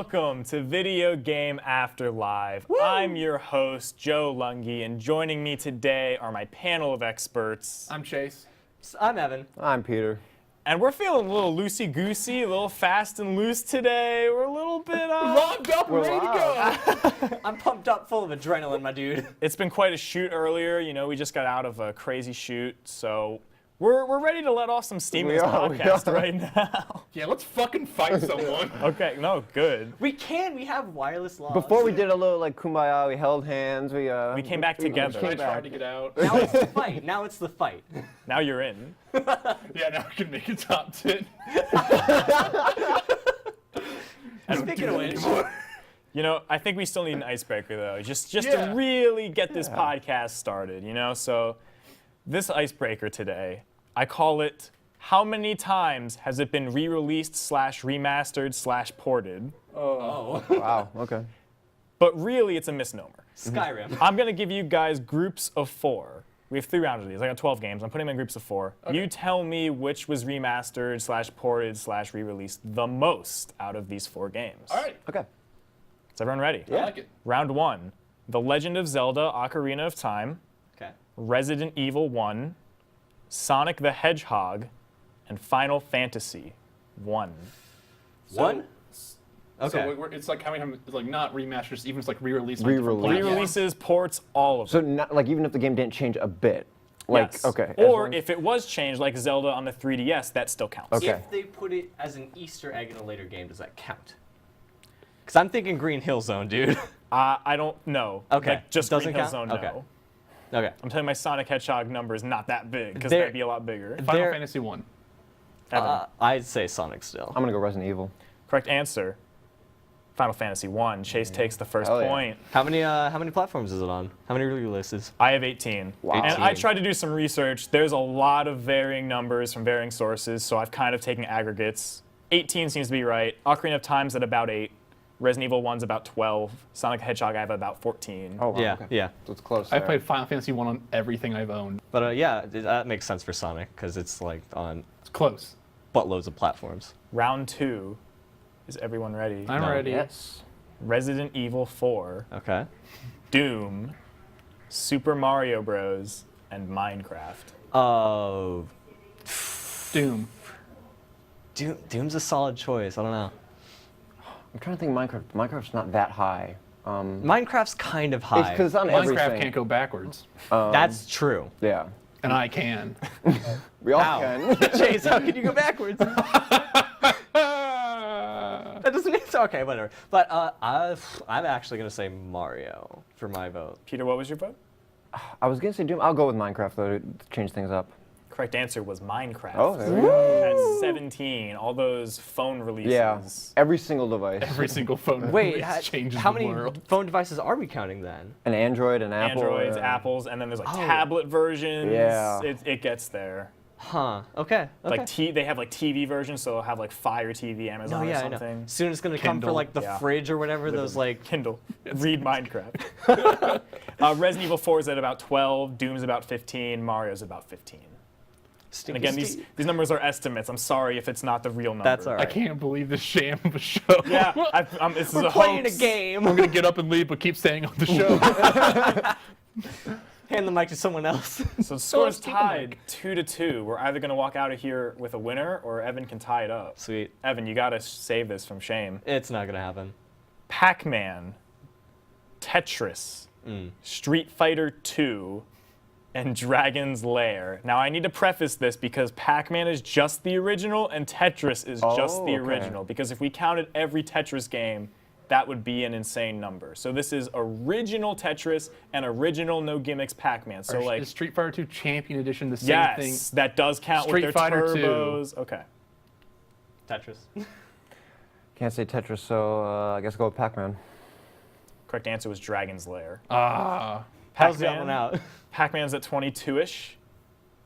Welcome to Video Game Afterlife. Woo! I'm your host, Joe Lunghi, and joining me today are my panel of experts. I'm Chase. I'm Evan. I'm Peter. And we're feeling a little loosey-goosey, a little fast and loose today. We're a little bit, Logged up, We're ready to go. I'm pumped up, full of adrenaline, my dude. It's been quite a shoot earlier. You know, we just got out of a crazy shoot, so we're ready to let off some steam in this podcast right now. Yeah, let's fucking fight someone. Okay, no, good. We have wireless laws. Before we did a little like kumbaya, we held hands. We came back together. I tried to get out. Now it's the fight. Now it's the fight. Now you're in. Yeah, now I can make a top 10. Speaking of which, You know, I think we still need an icebreaker, though, just Yeah. to really get this podcast started, you know? So this icebreaker today, I call it, how many times has it been re-released / remastered / ported? oh, Wow. Okay. But really, it's a misnomer. Skyrim. I'm going to give you guys groups of 4. We have 3 rounds of these. I got 12 games. I'm putting them in groups of 4. Okay. You tell me which was remastered / ported / re-released the most out of these 4 games. All right, Okay. Is everyone ready? I like it. Round 1, The Legend of Zelda Ocarina of Time, Okay. Resident Evil 1, Sonic the Hedgehog, and Final Fantasy 1. One? Okay. So it's like how many times, it's like not remasters, even it's like re-release. Re-release. Re-releases, ports, all of So them. not, like even if the game didn't change a bit, like Yes. okay. as Or long- if it was changed, like Zelda on the 3DS, that still counts. Okay. If they put it as an Easter egg in a later game, does that count? Because I'm thinking Green Hill Zone, dude. I don't know. Okay. Like, just Doesn't Green Hill count? Zone, Okay. no. Okay. I'm telling you, my Sonic Hedgehog number is not that big, because There- that'd be a lot bigger. Final There- Fantasy 1. Evan, I'd say Sonic still. I'm gonna go Resident Evil. correct answer. Final Fantasy 1. Chase takes the first Hell yeah. point. How many platforms is it on? How many releases? I have 18. Wow. And I 18. tried to do some research. There's a lot of varying numbers from varying sources, so I've kind of taken aggregates. 18 seems to be right. Ocarina of Time's at about 8. Resident Evil 1's about 12. Sonic the Hedgehog I have about 14. Oh wow. Yeah, Okay. yeah. So it's close. I've there. played Final Fantasy 1 on everything I've owned. But yeah, that makes sense for Sonic because it's like on It's close. buttloads of platforms. Round 2. Is everyone ready? I'm No. ready. Yes. Resident Evil 4, Okay. Doom, Super Mario Bros., and Minecraft. Oh, Doom. Doom's a solid choice. I don't know. I'm trying to think. Minecraft's not that high. Minecraft's kind of high. It's because it's on Minecraft everything. can't go backwards. That's true. Yeah. And I can. We all How? can. Chase, how can you go backwards? That doesn't mean so. Okay, whatever. But I'm actually gonna say Mario for my vote. Peter, what was your vote? I was gonna say Doom. I'll go with Minecraft though to change things up. Correct answer was Minecraft. Oh, there we go. At 17, all those phone releases. Yeah. Every single device. Every single phone Wait, release changes how the many world. phone devices are we counting then? An Android, an Apple. Androids, yeah. Apples, and then there's like Oh. tablet versions. Yeah. It gets there. Huh. Okay. Okay. Like they have like TV versions, so they'll have like Fire TV, Amazon no, yeah, or I know. something. Soon it's gonna come for Kindle, like the yeah. fridge or whatever. Those like. Kindle. Read Minecraft. Resident Evil 4 is at about 12, Doom's about 15, Mario's about 15. And again, these numbers are estimates. I'm sorry if it's not the real number. That's all I right. can't believe this sham of a show. Yeah, this is We're a playing hoax. a game. I'm gonna get up and leave, but keep staying on the show. Hand the mic to someone else. So the score is keep the tied 2-2. We're either going to walk out of here with a winner or Evan can tie it up. Sweet. Evan, you got to save this from shame. It's not gonna happen. Pac-Man, Tetris, Street Fighter 2, and Dragon's Lair. Now I need to preface this because Pac-Man is just the original and Tetris is just the okay. original. Because if we counted every Tetris game, that would be an insane number. So this is original Tetris and original no gimmicks Pac-Man. So like, is Street Fighter 2 Champion Edition the same yes, thing? that does count Street with their Fighter 2. turbos. Okay. Tetris. Can't say Tetris, so I guess I'll go with Pac-Man. Correct answer was Dragon's Lair. Ah. How's that one out? Pac-Man's at 22-ish.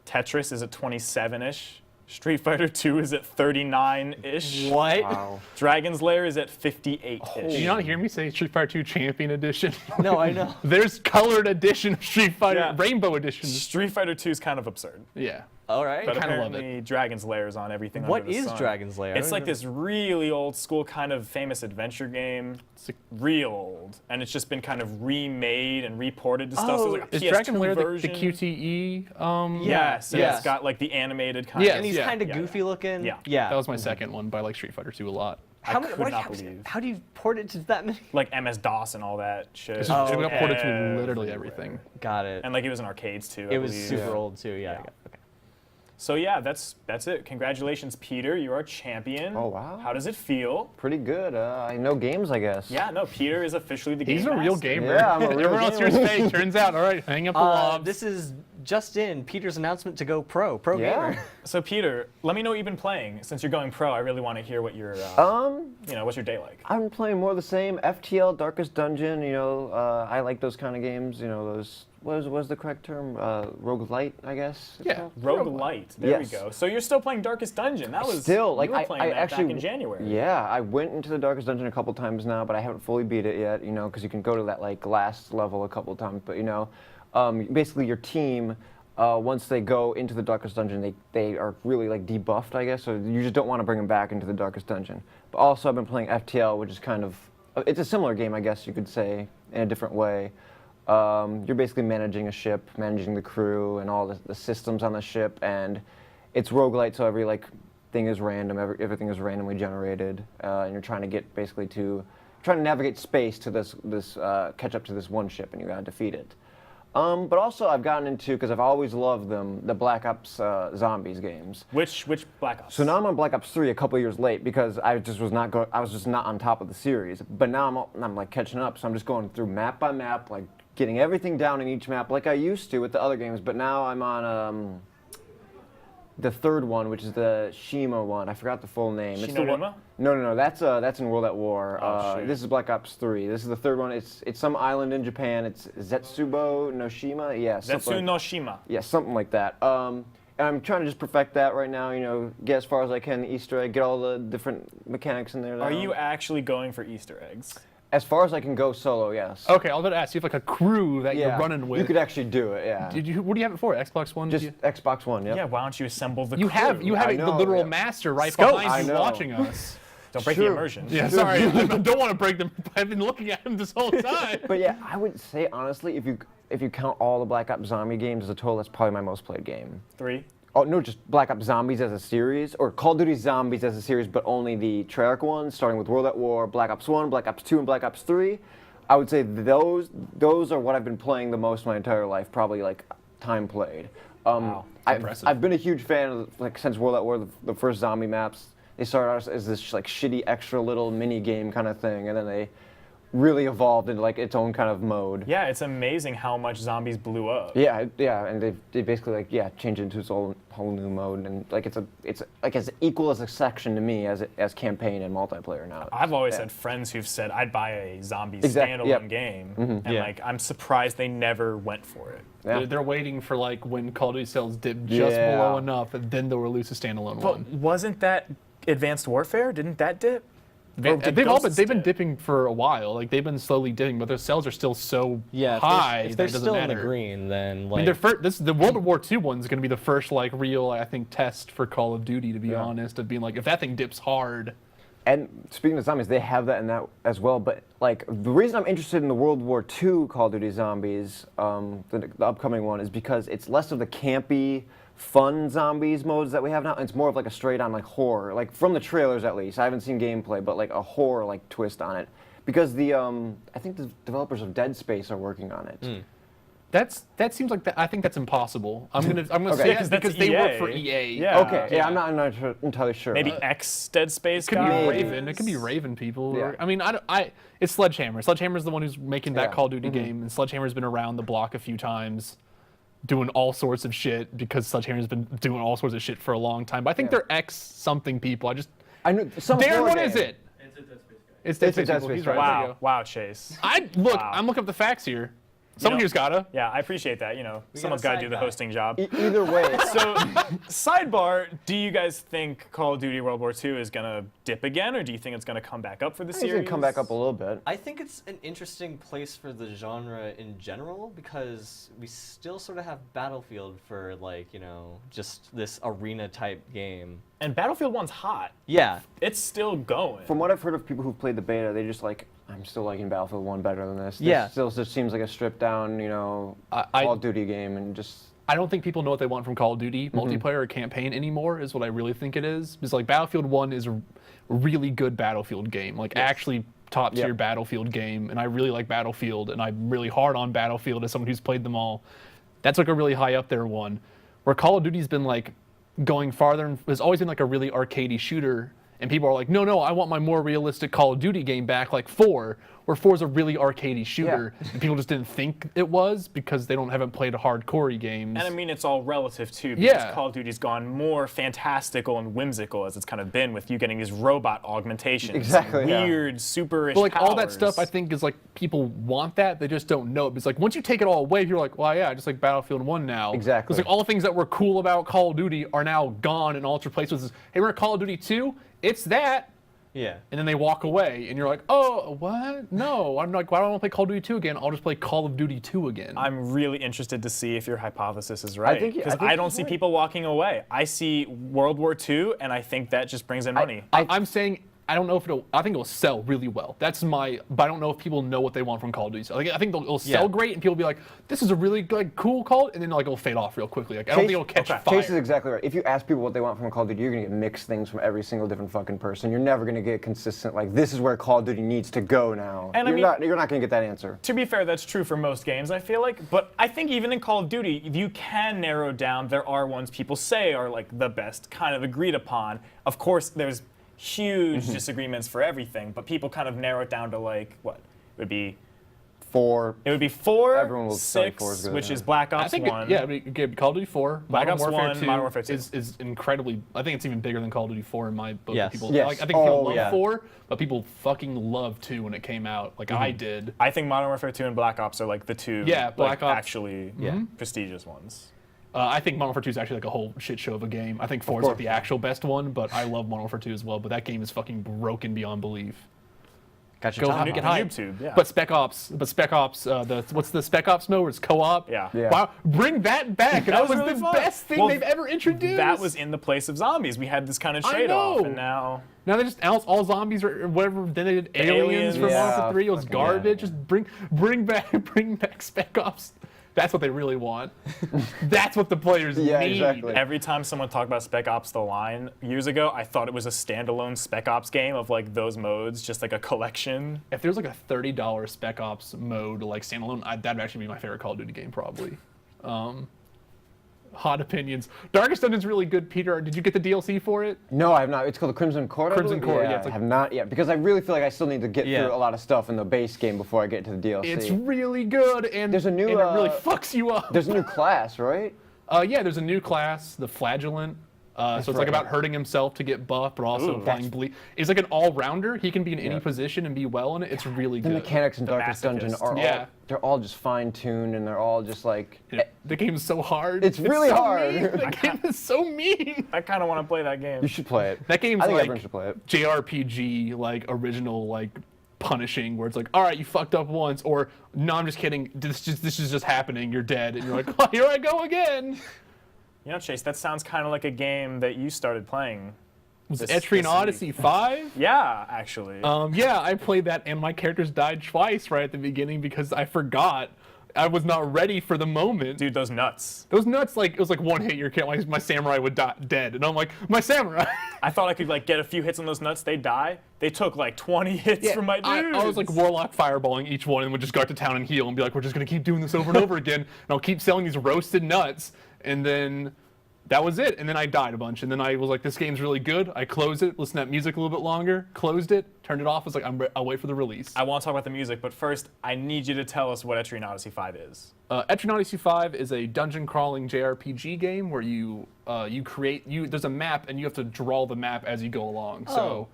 Tetris is at 27-ish. Street Fighter 2 is at 39-ish. What? Wow. Dragon's Lair is at 58-ish. Did you not hear me say Street Fighter 2 Champion Edition? No, I know. There's colored edition of Street Fighter, Yeah. Rainbow Edition. Street Fighter 2 is kind of absurd. Yeah. All right. But kinda love apparently Dragon's Lair is on everything What under the is sun. Dragon's Lair? I It's don't like even- this really old school kind of famous adventure game. Real old. And it's just been kind of remade and reported to stuff. So Oh, there's like a Is PS2 Dragon Lair the version. QTE? Yes, and Yes. it's got like the animated kind Yes. And he's yeah, kind of yeah, goofy yeah. looking. Yeah. Yeah. That was my second one, but I like Street Fighter 2 a lot. I could not believe. How do you port it to that many? Like MS-DOS and all that shit. It Oh, got ported to everywhere. literally everything. Got it. And like it was in arcades too. I It was believe. super old too. Yeah. Yeah. Okay. So yeah, that's it. Congratulations, Peter. You are champion. Oh, wow. How does it feel? Pretty good. I know games, I guess. Yeah, no, Peter is officially the game He's a real master. gamer. Yeah, I'm a real Everyone else here's gamer. fake. Turns out, all right, hang up the lobs. This is just in Peter's announcement to go pro Yeah. gamer. So Peter, let me know what you've been playing. Since you're going pro, I really want to hear what your, what's your day like? I'm playing more of the same. FTL, Darkest Dungeon. I like those kind of games. Those. What was the correct term? Roguelite, I guess. it's Yeah. called? Roguelite. There Yes. we go. So you're still playing Darkest Dungeon. That was Still, like you were I playing that actually back in January. Yeah, I went into the Darkest Dungeon a couple times now, but I haven't fully beat it yet. Because you can go to that like last level a couple times. But basically your team, once they go into the Darkest Dungeon, they are really like debuffed, I guess. So you just don't want to bring them back into the Darkest Dungeon. But also I've been playing FTL, which is kind of it's a similar game, I guess you could say, in a different way. You're basically managing a ship, managing the crew, and all the systems on the ship, and it's roguelite, so every thing is random, everything is randomly generated, and you're trying to get basically trying to navigate space to catch up to this one ship, and you gotta defeat it. But also I've gotten into, because I've always loved them, the Black Ops Zombies games. Which Black Ops? So now I'm on Black Ops 3 a couple years late because I just was not I was just not on top of the series. But now I'm like catching up, so I'm just going through map by map, like getting everything down in each map like I used to with the other games. But now I'm on the third one, which is the Shima one. I forgot the full name. It's the one. Shinonuma? No, that's in World at War. Oh, shoot. This is Black Ops 3. This is the third one. It's some island in Japan. It's Zetsubo Noshima. Yeah, Zetsu no Shima. yeah, something like that. And I'm trying to just perfect that right now, get as far as I can the Easter egg, get all the different mechanics in there. Are down. you actually going for Easter eggs? As far as I can go solo, yes. Okay, I was about to ask you have like a crew that Yeah, you're running with. you could actually do it, yeah. What do you have it for? Xbox One? Just Xbox One, yep. Yeah, why don't you assemble the You crew? have I the know, literal yeah. master right Scope. behind I you know. watching us. Don't break the True. immersion. Yeah, sorry, I don't want to break them. I've been looking at him this whole time. But yeah, I would say, honestly, if you count all the Black Ops Zombie games as a total, that's probably my most played game. 3. Oh, no, just Black Ops Zombies as a series, or Call of Duty Zombies as a series, but only the Treyarch ones, starting with World at War, Black Ops 1, Black Ops 2, and Black Ops 3. I would say those are what I've been playing the most my entire life, probably like time played. Wow, impressive. I've been a huge fan of, since World at War, the first zombie maps. They started out as this like shitty extra little mini game kind of thing, and then they really evolved into like its own kind of mode. Yeah, it's amazing how much zombies blew up. Yeah, and they basically changed it into its whole new mode, and like it's like as equal as a section to me as campaign and multiplayer now. I've always Yeah. had friends who've said I'd buy a zombies Exact- standalone yep. game, and Yeah. like I'm surprised they never went for it. Yeah. They're waiting for like when Call of Duty sales dip just below enough, and then they'll release a standalone one. But wasn't that Advanced Warfare? Didn't that dip? Or did They've Ghosts been dip? dipping for a while. Like they've been slowly dipping, but their sales are still so Yeah, high if that they're it doesn't still in matter. the green, then I like mean, the World War II one is going to be the first like real, I think, test for Call of Duty. To be honest, of being like, if that thing dips hard, And speaking of zombies, they have that in that as well. But like the reason I'm interested in the World War II Call of Duty Zombies, the upcoming one, is because it's less of the campy, fun zombies modes that we have now. And it's more of like a straight-on like horror, like from the trailers at least. I haven't seen gameplay, but like a horror like twist on it. Because I think the developers of Dead Space are working on it. that seems like I think that's impossible. I'm gonna Okay. say Yeah, that 'cause that's because they work EA. for EA. Yeah. Okay, yeah, I'm not entirely sure. Maybe X Dead Space It could be guys? Raven. It could be Raven people. Yeah. Or, I mean, it's Sledgehammer. Sledgehammer's the one who's making that Yeah. Call of Duty game, and Sledgehammer's been around the block a few times, doing all sorts of shit because Sledgehammer's been doing all sorts of shit for a long time. But I think Yeah. they're X something people. I know some Darren, horror what game. is it? It's Dead Dead Space Space people. He's people. right. There you Wow, go. wow, Chase. Look, Wow. I'm looking up the facts here. Someone here's gotta. Yeah, I appreciate that. Someone's got to side do the guy. hosting job. Either way, So, sidebar, do you guys think Call of Duty World War II is going to dip again, or do you think it's going to come back up for the it's series? gonna come back up a little bit. I think it's an interesting place for the genre in general because we still sort of have Battlefield for just this arena type game. And Battlefield 1's hot. Yeah. It's still going. From what I've heard of people who've played the beta, they just like, I'm still liking Battlefield 1 better than this. Yeah. This still just seems like a stripped down, Call of Duty game, and just. I don't think people know what they want from Call of Duty multiplayer or campaign anymore. Is what I really think it is. Because like Battlefield 1 is a really good Battlefield game, actually top tier Battlefield game, and I really like Battlefield, and I'm really hard on Battlefield as someone who's played them all. That's like a really high up there one. Where Call of Duty's been like going farther, and has always been like a really arcadey shooter. And people are like, no, I want my more realistic Call of Duty game back, like 4, where 4 is a really arcadey shooter. And people just didn't think it was because they haven't played hardcore games. And I mean, it's all relative too, because Yeah. Call of Duty's gone more fantastical and whimsical as it's kind of been with you getting these robot augmentations. Exactly, yeah. Weird, super-ish But like all that powers. stuff, I think is like people want that, they just don't know it. It's like once you take it all away, you're like, well, yeah, I just like Battlefield 1 now. Exactly. It's like all the things that were cool about Call of Duty are now gone, and all it's replaced with is, hey, we're at Call of Duty 2, it's that. Yeah. And then they walk away, and you're like, oh, what? No, I'm like, why don't I want to play Call of Duty 2 again? I'll just play Call of Duty 2 again. I'm really interested to see if your hypothesis is right. think- I Because think I don't he's see right. people walking away. I see World War II, and I think that just brings in money. I'm saying I don't know if I think it'll sell really well. But I don't know if people know what they want from Call of Duty. So, like, I think it'll sell great, and people will be like, this is a really good, cool Call, and then like it'll fade off real quickly. Like I don't think it'll catch fire. Chase is exactly right. If you ask people what they want from a Call of Duty, you're gonna get mixed things from every single different fucking person. You're never gonna get consistent, like, this is where Call of Duty needs to go now. And I mean- you're not gonna get that answer. To be fair, that's true for most games, I feel like. But I think even in Call of Duty, you can narrow down. There are ones people say are like the best, kind of agreed upon. Of course, there's huge disagreements for everything, but people kind of narrow it down to like what? It would be 4. 4, Everyone will say 6, 4 is good, which yeah. is Black Ops I think 1. Call of Duty 4, Black Modern Ops Warfare 1, 2 Modern Warfare 2. is incredibly. I think it's even bigger than Call of Duty 4 in my book. Yes. People, Yes. like, I think people Oh, love yeah. 4, but people fucking love 2 when it came out. Like I did. I think Modern Warfare 2 and Black Ops are like the two Black Ops. actually prestigious ones. I think Modern Warfare 2 is actually like a whole shit show of a game. I think 4 is like the actual best one, but I love Modern Warfare 2 as well. But that game is fucking broken beyond belief. Got your Go top on, get off. hype. YouTube, yeah. But Spec Ops, what's the Spec Ops mode where it's co-op? Yeah. Yeah. Wow, bring that back. That, was really the fun. best thing Well, they've ever introduced. That was in the place of zombies. We had this kind of I trade-off, know. and now Now they just all zombies or whatever. Then they did aliens for Aliens. Modern Warfare 3. It was fucking garbage. yeah. Just bring back Spec Ops. That's what they really want. That's what the players Yeah, need. exactly. every time someone talked about Spec Ops: The Line years ago, I thought it was a standalone Spec Ops game of like those modes, just like a collection. If there's like a $30 Spec Ops mode, like standalone, that'd actually be my favorite Call of Duty game probably. Hot opinions. Darkest Dungeon's really good, Peter. Did you get the DLC for it? No, I have not. It's called the Crimson Court. I Crimson believe? Court, yeah, I it's like- have not yet because I really feel like I still need to get Yeah. through a lot of stuff in the base game before I get to the DLC. It's really good, and There's a new, and it really fucks you up. There's a new class, right? Yeah, there's a new class, the Flagellant. So it's like right. about hurting himself to get buff, but also applying bleed. He's like an all-rounder. He can be in any position and be well in it. It's really The good. mechanics in Darkest Dungeon masochist. are Yeah. they're all just fine-tuned and they're all just like The game's so hard. It's really so hard. mean. The game is so mean. I kind of want to play that game. you should play it. That game's I think like everyone should play it. JRPG, like original, like punishing, where it's like, all right, you fucked up once, or no, I'm just kidding. This is just happening. You're dead, and you're like, oh, here I go again. You know, Chase, that sounds kind of like a game that you started playing. Was This- Etrian this Odyssey 5? Yeah, actually. Yeah, I played that, and my characters died twice right at the beginning because I forgot. I was not ready for the moment. Dude, those nuts. Those nuts, like, it was like one hit, your character, my samurai would die dead. And I'm like, my samurai. I thought I could like get a few hits on those nuts, they'd die. They took like 20 hits from my dudes. I was like warlock fireballing each one and would just go out to town and heal and be like, we're just going to keep doing this over and over again. And I'll keep selling these roasted nuts. And then that was it. And then I died a bunch. And then I was like, this game's really good. I closed it, listened to that music a little bit longer, closed it, turned it off. Was like, I'll wait for the release. I want to talk about the music, but first, I need you to tell us what Etrian Odyssey 5 is. Etrian Odyssey 5 is a dungeon crawling JRPG game where there's a map and you have to draw the map as you go along. So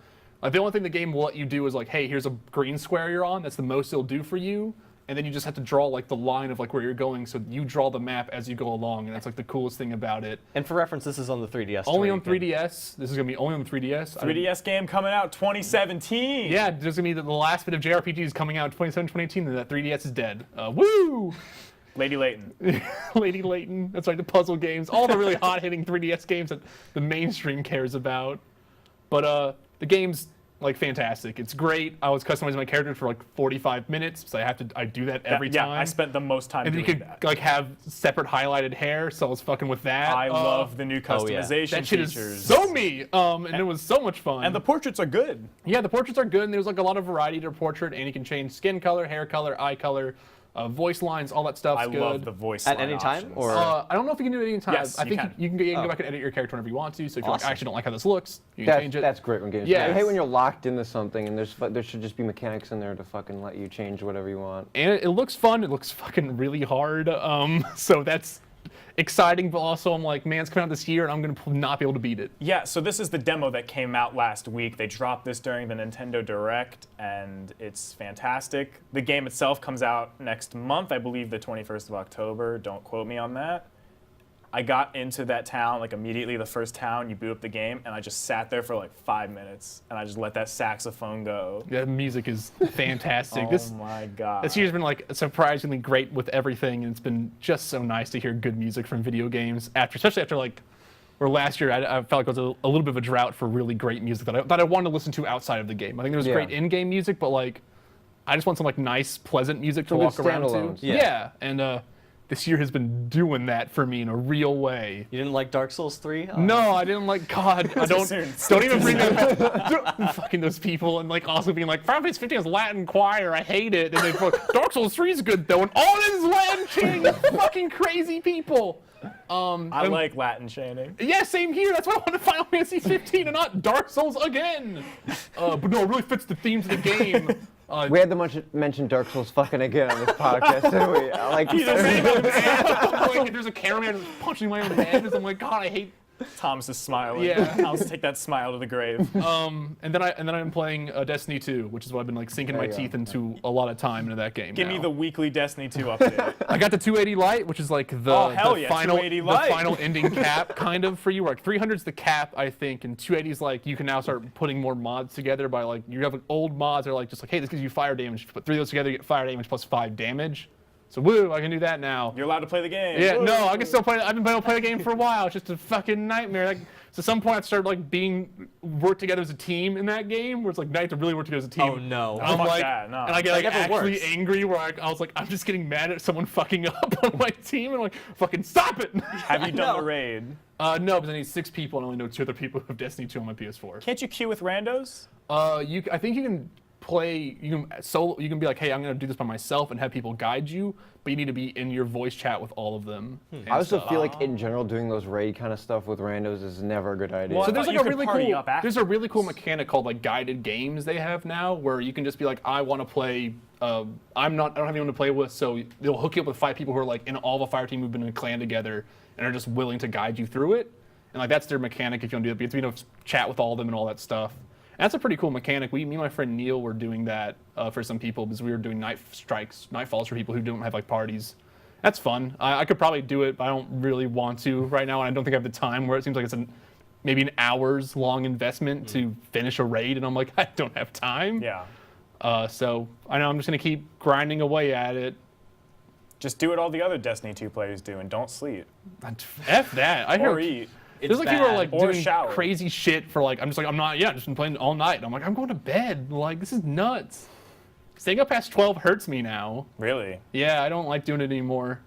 the only thing the game will let you do is like, hey, here's a green square you're on. That's the most it'll do for you. and then you just have to draw like the line of like where you're going. So you draw the map as you go along, and that's like the coolest thing about it. And for reference, this is on the 3DS. Only on 3DS. This is gonna be only on the 3DS. 3DS game coming out 2017. Yeah, there's gonna be the last bit of JRPGs coming out in 2017, 2018, and that 3DS is dead. Woo! Lady Layton. Lady Layton. That's right, the puzzle games, all the really hot-hitting 3DS games that the mainstream cares about. But the game's like fantastic. It's great. I was customizing my character for like 45 minutes, so I do that every time. Yeah, I spent the most time and then doing you could that. like have separate highlighted hair, so I was fucking with that. I love the new customization that shit features. is so me. And it was so much fun. And the portraits are good. Yeah, the portraits are good, and there's like a lot of variety to a portrait, and you can change skin color, hair color, eye color, voice lines, all that stuff's I good. love the voice At line any time, options. or I don't know if you can do it any time. Yes, I you think can. you can go back and edit your character whenever you want to. So if you're like, Awesome. I actually don't like how this looks, you can change it. That's great when games. Yeah. I hate when you're locked into something and there should just be mechanics in there to fucking let you change whatever you want. And it looks fun. It looks fucking really hard. So that's exciting, but also I'm like, man, it's coming out this year, and I'm gonna not be able to beat it. Yeah, so this is the demo that came out last week. They dropped this during the Nintendo Direct, and it's fantastic. The game itself comes out next month, I believe the 21st of October. Don't quote me on that. I got into that town, like immediately the first town, you boot up the game, and I just sat there for like 5 minutes, and I just let that saxophone go. The music is fantastic. Oh my god. This year's been like surprisingly great with everything, and it's been just so nice to hear good music from video games. Especially after like, where last year I felt like it was a little bit of a drought for really great music that I wanted to listen to outside of the game. I think there was great in-game music, but like, I just want some like nice, pleasant music to Some walk good around to. standalones. Yeah, and this year has been doing that for me in a real way. you didn't like Dark Souls 3? No, I didn't like God. I don't. soon. Don't even bring that up. Fucking those people, and like also being like, Final Fantasy 15 is Latin choir. I hate it. And then Dark Souls 3 is good though, and all it is Latin chanting. You fucking crazy people. I like Latin chanting. Yeah, same here. That's why I wanted Final Fantasy 15 and not Dark Souls again. But no, it really fits the themes of the game. We had to mention Dark Souls fucking again on this podcast, didn't we? Like, Like, there's a cameraman punching my own head, and I'm like, God, I hate. Thomas is smiling. Yeah. I'll just take that smile to the grave. And then I'm playing Destiny 2, which is what I've been like sinking my There you teeth go. into a lot of time into that game. Give now. me the weekly Destiny 2 update. I got the 280 Lite, which is like the, Oh, hell the yeah, final 280 Lite. the final ending cap kind of for you. Like 300's the cap, I think, and 280 is like you can now start putting more mods together by like you have like, old mods that are like just like, hey, this gives you fire damage. If you put 3 of those together, you get fire damage plus 5 damage. So woo, I can do that now. You're allowed to play the game. Yeah, Woo. no, I can still play. I've been able to play the game for a while. It's just a fucking nightmare. Like, so at some point, I started like work together as a team in that game, where it's like now you have to really work together as a team. Oh no. I'm Fuck like, that, no. and I get like That never actually works. angry where I was like, I'm just getting mad at someone fucking up on my team, and I'm like, fucking stop it. Have you done the raid? No, because I need 6 people, and I only know 2 other people who have Destiny 2 on my PS4. Can't you queue with randos? I think you can play. You can solo. You can be like, hey, I'm gonna do this by myself, and have people guide you, but you need to be in your voice chat with all of them. and I also stuff. feel like in general doing those raid kind of stuff with randos is never a good idea. Well, So I there's thought like you a could really party cool up after. there's a really cool mechanic called like guided games they have now where you can just be like, I want to play I don't have anyone to play with, so they'll hook you up with 5 people who are like in all the fire team who've been in a clan together and are just willing to guide you through it. And like that's their mechanic if you want to do it. But you have to chat with all of them and all that stuff. And that's a pretty cool mechanic. Me and my friend Neil were doing that for some people because we were doing nightfalls for people who don't have like parties. That's fun. I could probably do it, but I don't really want to right now, and I don't think I have the time where it seems like it's maybe an hours long investment to finish a raid, and I'm like, I don't have time. Yeah. So I know I'm just gonna keep grinding away at it. Just do what all the other Destiny 2 players do and don't sleep. F that. I Or hear eat. there's like people who are bad. like Or doing shower. crazy shit for like I'm just not just been playing all night. I'm like I'm going to bed. Like this is nuts. Staying up past 12 hurts me now. Really? Yeah, I don't like doing it anymore.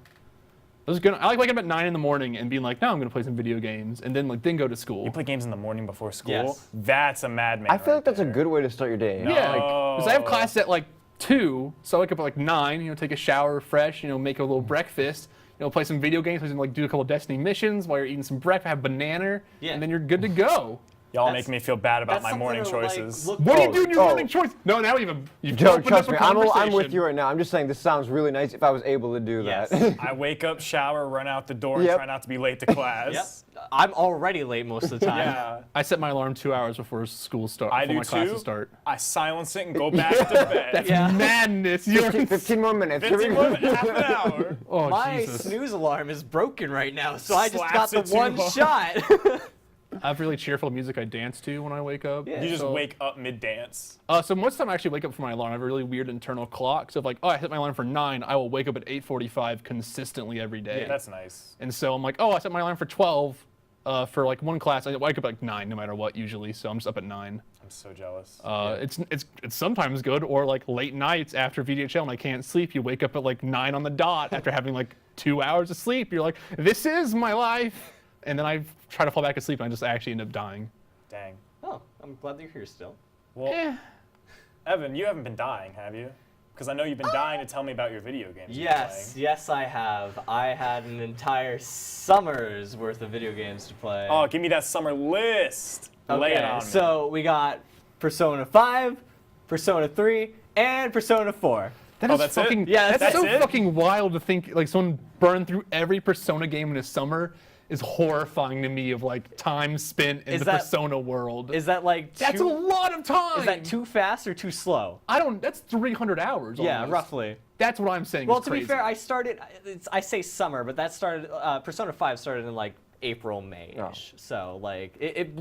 I like waking up at 9 in the morning and being like, now I'm gonna play some video games, and then go to school. You play games in the morning before school? Yes. That's a madman. I feel right like that's a there. good way to start your day. Yeah, No. because I have class at like 2, so I wake up at like 9. Take a shower, refresh. Make a little breakfast. Play some video games. Like do a couple Destiny missions while you're eating some breakfast. Have banana, Yeah. and then you're good to go. Y'all That's- make me feel bad about that's my morning something to, like, choices. look What are you forward- doing your Oh. morning choice? No, now you've Joe, opened trust up me, a I'm with conversation. you right now. I'm just saying this sounds really nice if I was able to do that. Yes. I wake up, shower, run out the door, and Yep. try not to be late to class. Yep. I'm already late most of the time. Yeah. I set my alarm 2 hours before school start. I before do my classes too. start. I silence it and go back to bed. Yeah. Madness. You're 15 more minutes. Here we 15 go. more, half an hour. Oh, My Jesus. snooze alarm is broken right now, so I just Slaps got the it too one hard. shot. I have really cheerful music I dance to when I wake up. Yeah. You just So- wake up mid-dance. So most of the time I actually wake up for my alarm. I have a really weird internal clock. So if like, oh, I hit my alarm for 9, I will wake up at 8:45 consistently every day. That's nice. And so I'm like, oh, I set my alarm for 12 for like one class. I wake up at like 9 no matter what usually. So I'm just up at 9. I'm so jealous. It's sometimes good, or like late nights after VDHL and I can't sleep. You wake up at like 9 on the dot after having like 2 hours of sleep. You're like, this is my life. And then I try to fall back asleep and I just actually end up dying. Dang. Oh, I'm glad that you're here still. Well, Evan, you haven't been dying, have you? Because I know you've been dying to tell me about your video games. you've been Yes, playing. yes, I have. I had an entire summer's worth of video games to play. Oh, give me that summer list. Lay it on me. So we got Persona 5, Persona 3, and Persona 4. That Oh, is that's it? fucking, Yeah, that's that's so it? fucking wild to think like someone burned through every Persona game in a summer is horrifying to me of like time spent in Is the that- Persona world. Is that like That's a lot of time. Is that too fast or too slow? That's 300 hours. Yeah, almost. roughly. That's what I'm saying. Well, is to crazy. be fair, I say summer, but that started, Persona 5 started in like April, May-ish. Oh. So like, it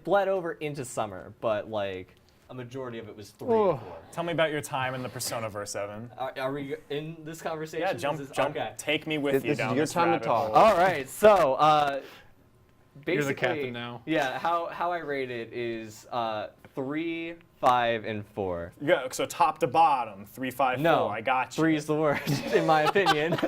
bled over into summer, but like, a majority of it was 3 Oh. and 4. Tell me about your time in the Persona-verse, Evan. Are we in this conversation? Yeah, Is jump, this- jump. Okay. Take me with This you is down your this time to rabbit talk. hole. All right, so basically, You're the captain now. Yeah, how I rate it is 3, 5, and 4. Yeah, so top to bottom, 3, 5, 4. No, I got you. 3 is the worst in my opinion.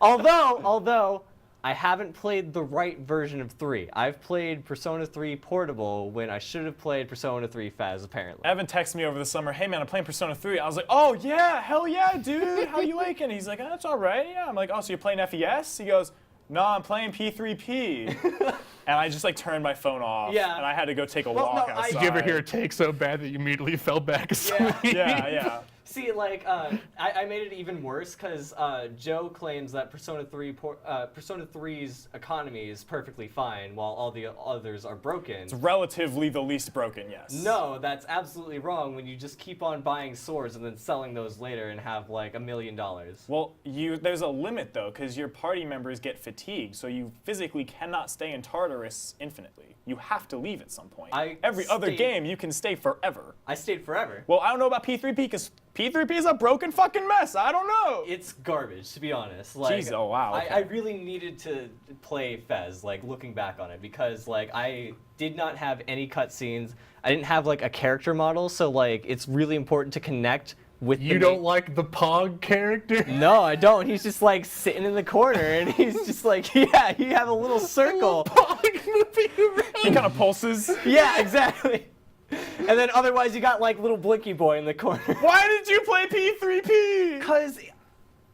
although I haven't played the right version of 3. I've played Persona 3 Portable when I should have played Persona 3 Faz, apparently. Evan texted me over the summer, hey man, I'm playing Persona 3. I was like, oh yeah, hell yeah, dude. How you liking it? He's like, oh, that's all right. Yeah. I'm like, oh, so you're playing FES? He goes, no, I'm playing P3P. And I just like turned my phone off. Yeah. And I had to go take a Well, walk no, outside. Did you ever hear a take so bad that you immediately fell back asleep? Yeah. See, like, I made it even worse because Joe claims that Persona 3's economy is perfectly fine while all the others are broken. It's relatively the least broken, yes. No, that's absolutely wrong when you just keep on buying swords and then selling those later and have like $1 million. Well, there's a limit though, because your party members get fatigued, so you physically cannot stay in Tartarus infinitely. You have to leave at some point. Every other stayed- game, you can stay forever. I stayed forever. Well, I don't know about P3P, because P3P is a broken fucking mess. I don't know. It's garbage, to be honest. Like, Jeez, oh, wow, okay. I really needed to play Fez, like, looking back on it, because, like, I did not have any cutscenes. I didn't have, like, a character model, so, like, it's really important to connect with You the don't main- like the Pog character? No, I don't. He's just, like, sitting in the corner, and he's just like, yeah, you have a little circle. Pog moving around. He kind of pulses. Yeah, exactly. And then otherwise you got, like, little Blinky Boy in the corner. Why did you play P3P? Because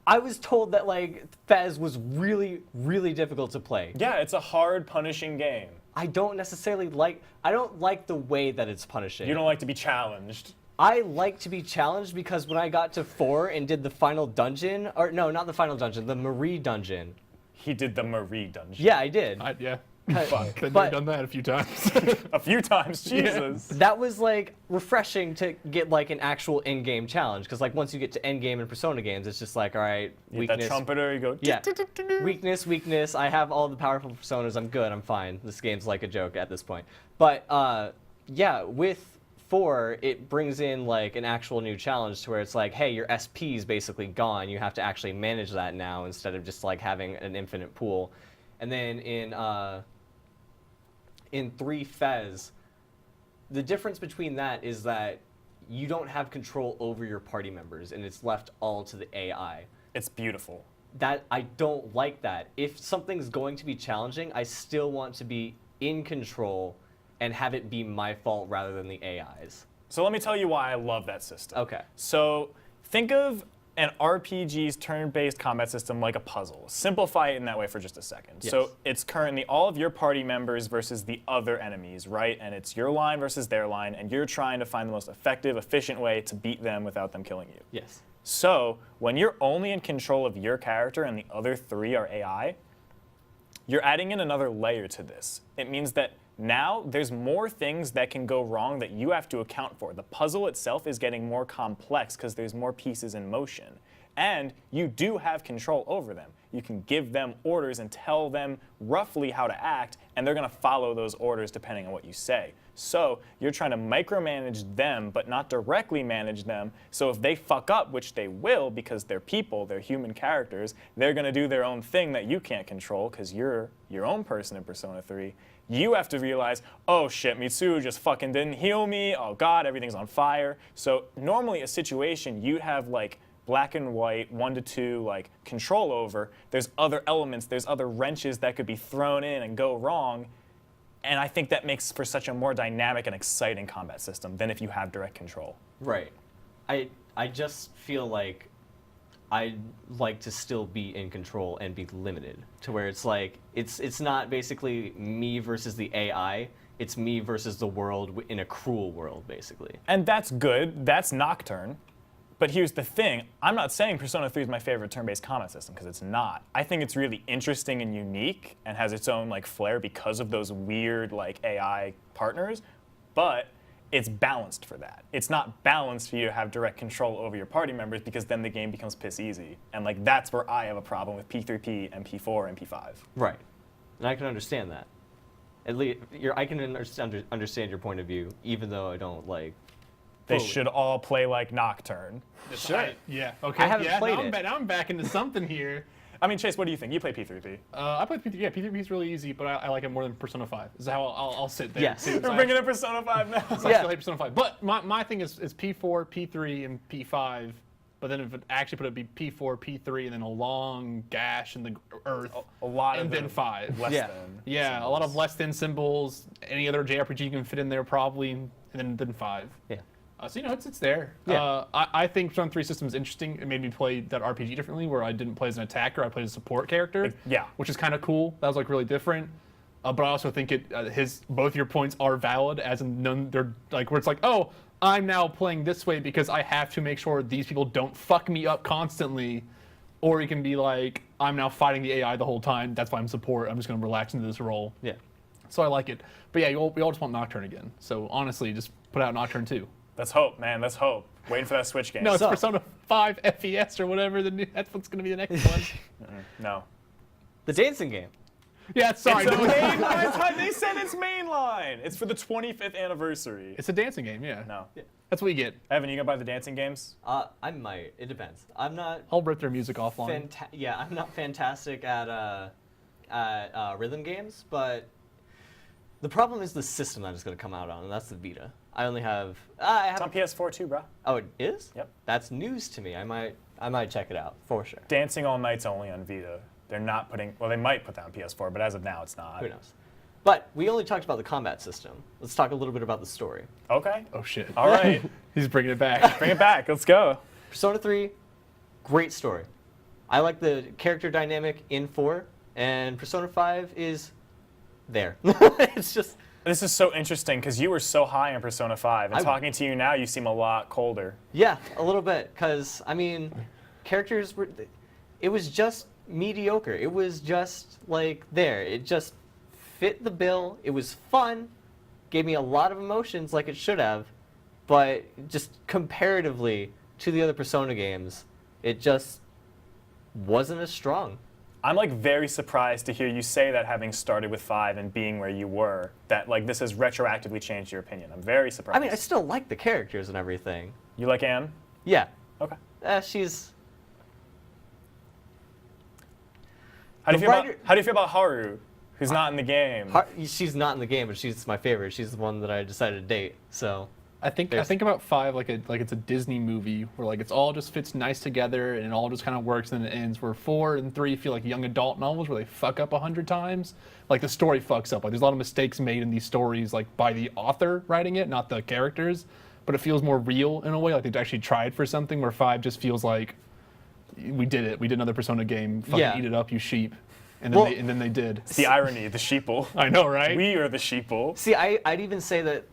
I was told that, like, Fez was really, really difficult to play. Yeah, it's a hard, punishing game. I don't necessarily like, I don't like the way that it's punishing. You don't like to be challenged. I like to be challenged because when I got to 4 and did the final dungeon, or no, not the final dungeon, the Marie dungeon. He did the Marie dungeon. Yeah, I did. Yeah. Fuck. Been But- there, done that a few times. A few times, Jesus. That was, like, refreshing to get, like, an actual in-game challenge. Because, like, once you get to end-game and Persona games, it's just like, all right, You hit that weakness. trumpeter, you go. Yeah. Weakness. I have all the powerful personas. I'm good. I'm fine. This game's like a joke at this point. But yeah, with 4, it brings in like an actual new challenge to where it's like, hey, your SP is basically gone. You have to actually manage that now instead of just like having an infinite pool. And then in 3 Fez, the difference between that is that you don't have control over your party members, and it's left all to the AI. It's beautiful. That I don't like that. If something's going to be challenging, I still want to be in control and have it be my fault rather than the AI's. So let me tell you why I love that system. Okay. So think of an RPG's turn-based combat system like a puzzle. Simplify it in that way for just a second. Yes. So it's currently all of your party members versus the other enemies, right? And it's your line versus their line, and you're trying to find the most effective, efficient way to beat them without them killing you. Yes. So when you're only in control of your character and the other 3 are AI, you're adding in another layer to this. It means that now there's more things that can go wrong that you have to account for. The puzzle itself is getting more complex because there's more pieces in motion. And you do have control over them. You can give them orders and tell them roughly how to act, and they're going to follow those orders depending on what you say. So you're trying to micromanage them, but not directly manage them. So if they fuck up, which they will because they're people, they're human characters, they're going to do their own thing that you can't control because you're your own person in Persona 3. You have to realize, oh shit, Mitsuru just fucking didn't heal me. Oh god, everything's on fire. So normally a situation you'd have like black and white, 1 to 2, like control over. There's other elements, there's other wrenches that could be thrown in and go wrong. And I think that makes for such a more dynamic and exciting combat system than if you have direct control. Right. I just feel like I'd like to still be in control and be limited to where it's like it's not basically me versus the AI. It's me versus the world in a cruel world, basically. And that's good. That's Nocturne. But here's the thing. I'm not saying Persona 3 is my favorite turn-based combat system, because it's not. I think it's really interesting and unique and has its own like flair because of those weird like AI partners, but it's balanced for that. It's not balanced for you to have direct control over your party members because then the game becomes piss easy. And like that's where I have a problem with P3P and P4 and P5. Right. And I can understand that. At least I can understand your point of view, even though I don't like. They fully. should all play like Nocturne. Sure. Yeah. Okay. I haven't yeah, played now it. Now I'm back into something here. I mean, Chase, what do you think? You play P3P. I play P3. Yeah, P3P is really easy, but I like it more than Persona 5. This is how I'll sit there. Yes. Too. We're bringing up Persona 5 now. So I Yeah. still hate Persona 5. But my thing is P4, P3, and P5. But then if it actually put it be P4, P3, and then a long gash in the earth, A lot and of then the 5. less Yeah. than. Yeah, a lot of less than symbols. Any other JRPG you can fit in there probably, and then 5. Yeah. So it's there. Yeah. I think Persona 3 system is interesting. It made me play that RPG differently, where I didn't play as an attacker, I played as a support character. Yeah. Which is kind of cool. That was like really different. But I also think both your points are valid, as in none. They're like where it's like, oh, I'm now playing this way because I have to make sure these people don't fuck me up constantly. Or you can be like, I'm now fighting the AI the whole time. That's why I'm support. I'm just gonna relax into this role. Yeah. So I like it. But yeah, we all just want Nocturne again. So honestly, just put out Nocturne 2. Let's hope, man. Let's hope. Waiting for that Switch game. No, it's So- Persona 5 FES or whatever. That's what's going to be the next one. No. The dancing game. Yeah, sorry. It's a mainline. They said it's mainline. It's for the 25th anniversary. It's a dancing game, yeah. No. That's what you get. Evan, you gonna buy the dancing games? I might. It depends. I'm not. I'll rip their music offline. I'm not fantastic at rhythm games, but the problem is the system that it's going to come out on, and that's the Vita. I only have. I It's have. on PS4 too, bro. Oh, it is? Yep. That's news to me. I might check it out for sure. Dancing All Night's only on Vita. They're not putting. Well, they might put that on PS4, but as of now, it's not. Who knows? But we only talked about the combat system. Let's talk a little bit about the story. Okay. Oh, shit. All right. He's bringing it back. Bring it back. Let's go. Persona 3, great story. I like the character dynamic in 4, and Persona 5 is there. It's just. This is so interesting because you were so high on Persona 5, and I- talking to you now, you seem a lot colder. Yeah, a little bit, because, I mean, characters were. It was just mediocre. It was just, like, there. It just fit the bill. It was fun. Gave me a lot of emotions, like it should have. But just comparatively to the other Persona games, it just wasn't as strong. I'm like very surprised to hear you say that, having started with 5 and being where you were, that like this has retroactively changed your opinion. I'm very surprised. I mean, I still like the characters and everything. You like Anne? Yeah. Okay. She's. How do The you feel writer- how do you feel about Haru, who's not in the game? She's not in the game, but she's my favorite. She's the one that I decided to date. So. I think about 5 like it's a Disney movie where like it's all just fits nice together and it all just kind of works and it ends. Where 4 and 3 feel like young adult novels where they fuck up 100 times. Like the story fucks up. Like there's a lot of mistakes made in these stories, like by the author writing it, not the characters. But it feels more real in a way. Like they actually tried for something. Where 5 just feels like we did it. We did another Persona game. Fucking Yeah. eat it up, you sheep. And Well- then they did. It's the irony, the sheeple. I know, right? We are the sheeple. See, I'd even say that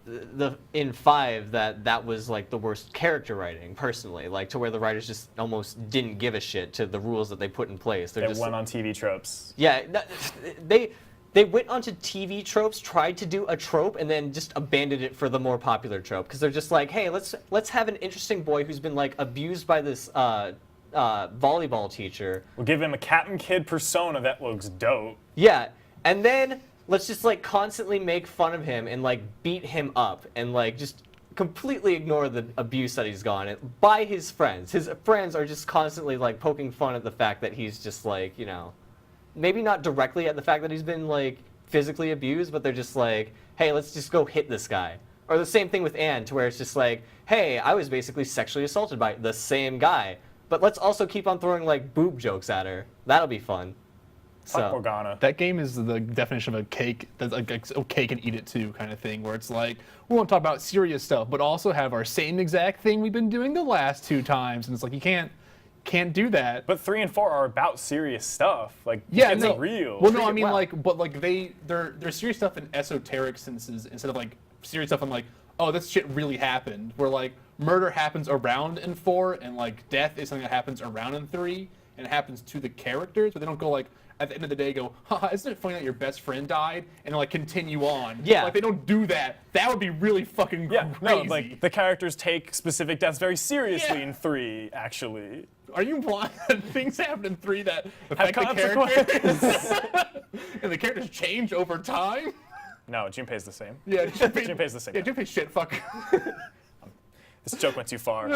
in 5 that was like the worst character writing personally, like to where the writers just almost didn't give a shit to the rules that they put in place. They're They just went on TV tropes. yeah, they went onto TV tropes, tried to do a trope, and then just abandoned it for the more popular trope because they're just like, hey, let's have an interesting boy who's been like abused by this volleyball teacher. We'll give him a Captain Kid persona that looks dope. Yeah, and then let's just like constantly make fun of him and like beat him up and like just completely ignore the abuse that he's gone by his friends. His friends are just constantly like poking fun at the fact that he's just like, you know, maybe not directly at the fact that he's been like physically abused, but they're just like, hey, let's just go hit this guy. Or the same thing with Anne, to where it's just like, hey, I was basically sexually assaulted by the same guy. But let's also keep on throwing like boob jokes at her. That'll be fun. Fuck Morgana. That game is the definition of a cake, that's like a cake and eat it too kind of thing, where it's like, we won't talk about serious stuff, but also have our same exact thing we've been doing the last 2 times. And it's like, you can't do that. But 3 and 4 are about serious stuff. Like, Yeah, it's no. real. Well, no, I mean Wow. like, but like they're serious stuff in esoteric senses instead of like serious stuff in like, oh, this shit really happened. Where like murder happens around in 4, and like death is something that happens around in 3, and it happens to the characters, but they don't go like at the end of the day go, haha, isn't it funny that your best friend died, and like continue on. Yeah. Like they don't do that. That would be really fucking Yeah, crazy. no, like the characters take specific deaths very seriously Yeah. in 3, actually. Are you blind that things happen in 3 that affect the consequences. characters? And the characters change over time? No, Junpei's the same. Yeah, Junpei's the same. Yeah, Junpei's shit fuck. This joke went too far.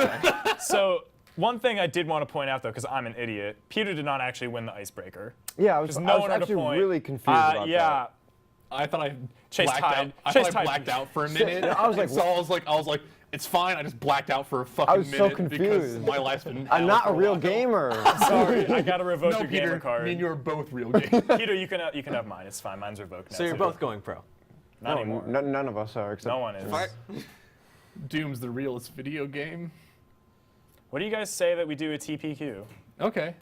So, one thing I did want to point out, though, because I'm an idiot, Peter did not actually win the icebreaker. Yeah, I was, There's I no was one at a actually point. really confused about yeah, that. I thought I Chase blacked tied. out. I Chase thought I tied. blacked out for a minute. I was like, so I was like, it's fine. I just blacked out for a fucking I was so minute because confused. my life's been. I'm hell not for a real while. gamer. Sorry, I gotta revoke No, your Peter. gamer card. Me and you are both real gamers. Peter, you can have mine. It's fine. Mine's revoked now. So you're both going pro. Not No, anymore. none of us are except No one is. Fart. Doom's the realest video game. What do you guys say that we do a TPQ? Okay.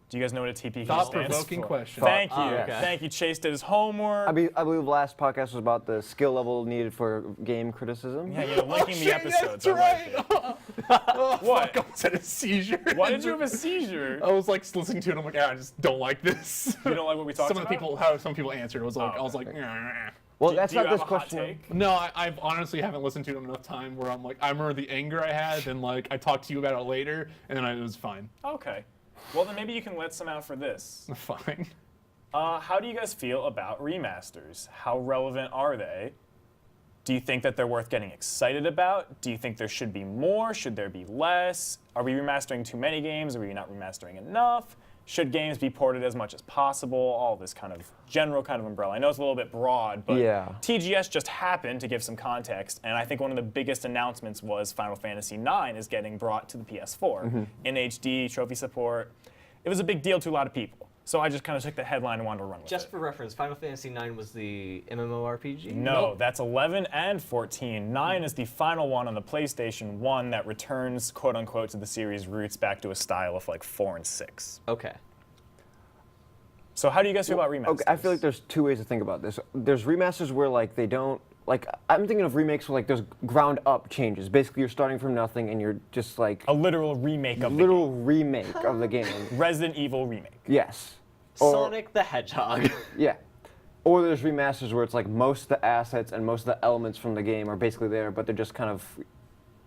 Do you guys know what a TPQ stands Thought-provoking for? question. Thank you. Oh, okay. Thank you. Chase did his homework. I believe last podcast was about the skill level needed for game criticism. yeah, you know, linking the episodes. That's right. What? Fuck, I almost had a seizure. Why did you have a seizure? I was like listening to it. I'm like, I just don't like this. You don't like what we talked Some of about? the people, how some people answered, was like, Oh, I was like, okay. "Nah." Well, Do- that's do you not have this a hot question. take? No, I've honestly haven't listened to it enough time where I'm like, I remember the anger I had, and like I talked to you about it later, and then it was fine. Okay. Well, then maybe you can let some out for this. Fine. How do you guys feel about remasters? How relevant are they? Do you think that they're worth getting excited about? Do you think there should be more? Should there be less? Are we remastering too many games? Are we not remastering enough? Should games be ported as much as possible? All this kind of general kind of umbrella. I know it's a little bit broad, but Yeah. TGS just happened to give some context, and I think one of the biggest announcements was Final Fantasy IX is getting brought to the PS4 in HD, trophy support. It was a big deal to a lot of people. So I just kind of took the headline and wanted to run with Just it. for reference, Final Fantasy IX was the MMORPG? No, Nope. that's 11 and 14. 9 is the final one on the PlayStation 1 that returns, quote unquote, to the series' roots back to a style of like 4 and 6. Okay. So how do you guys feel about remasters? Okay, I feel like there's 2 ways to think about this. There's remasters where like they don't like. I'm thinking of remakes where like there's ground up changes. Basically, you're starting from nothing and you're just like a literal remake of the literal remake of the game. Resident Evil remake. Yes. Or- Sonic the Hedgehog. Yeah. Or there's remasters where it's like most of the assets and most of the elements from the game are basically there, but they're just kind of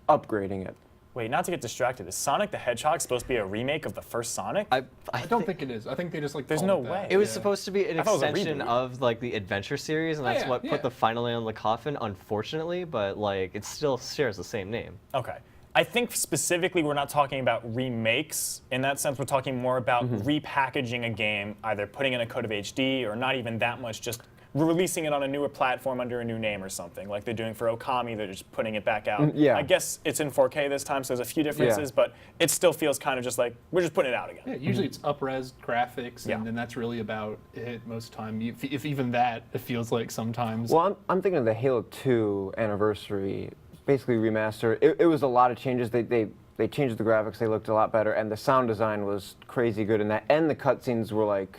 upgrading it. Wait, not to get distracted, is Sonic the Hedgehog supposed to be a remake of the first Sonic? I don't think it is. I think they just like. There's called no it that. way. It was Yeah. supposed to be an I thought it was a extension reboot. of like the adventure series, and that's yeah, what yeah. put the final nail in the coffin, unfortunately. But like, it still shares the same name. Okay. I think specifically we're not talking about remakes. In that sense, we're talking more about repackaging a game, either putting in a code of HD or not even that much, just releasing it on a newer platform under a new name or something, like they're doing for Okami. They're just putting it back out. yeah. I guess it's in 4K this time, so there's a few differences, but it still feels kind of just like we're just putting it out again. Yeah, usually it's up-res graphics, Yeah. and then that's really about it most time. If even that, it feels like sometimes. Well, I'm thinking of the Halo 2 anniversary, basically remaster. It was a lot of changes. They they changed the graphics. They looked a lot better, and the sound design was crazy good in that. And the cutscenes were like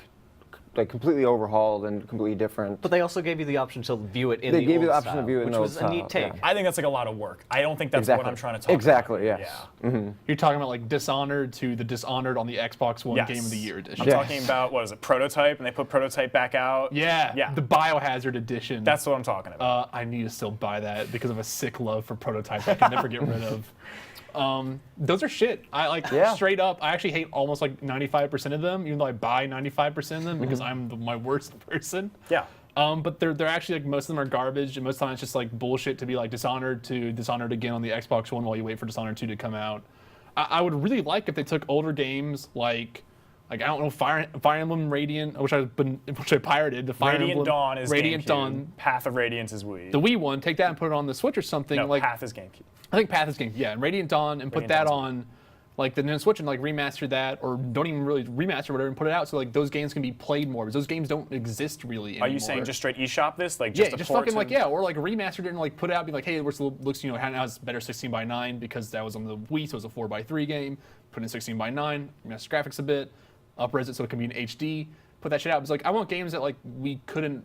completely overhauled and completely different. But they also gave you the option to view it in They the gave you old the option style, to view it in which the was old a neat style, take. yeah. I think that's like a lot of work. I don't think that's what I'm trying to talk exactly, about. yes. Yeah. You're talking about like Dishonored to the Dishonored on the Xbox One Yes. Game of the Year edition. I'm talking about, what is it, Prototype, and they put Prototype back out. Yeah, Yeah. the Biohazard edition. That's what I'm talking about. I need to still buy that because of a sick love for Prototype I can never get rid of. Those are shit. I like straight up. I actually hate almost like 95% of them, even though I buy 95% of them because I'm my worst person. Yeah. But they're actually like most of them are garbage, and most of the time it's just like bullshit to be like Dishonored to Dishonored again on the Xbox One while you wait for Dishonored 2 to come out. I would really like if they took older games like I don't know, Fire Emblem Radiant, which I pirated. The Fire Radiant Emblem, Dawn is Radiant GameCube. Dawn. Path of Radiance is Wii. The Wii one, take that and put it on the Switch or something. No, like Path is GameCube. I think Path is game. Yeah, and Radiant Dawn, and put Radiant that Dawn's on, like the Nintendo Switch, and like remaster that, or don't even really remaster whatever, and put it out so like those games can be played more because those games don't exist really anymore. Are you saying just straight eShop this, like yeah, just a just port fucking to- like yeah, or like remastered it and like put it out, be like, hey, it looks now it's better 16:9 because that was on the Wii, so it was a 4:3 game. Put in 16:9, remaster graphics a bit, upres it so it can be in HD. Put that shit out. It's like I want games that like you couldn't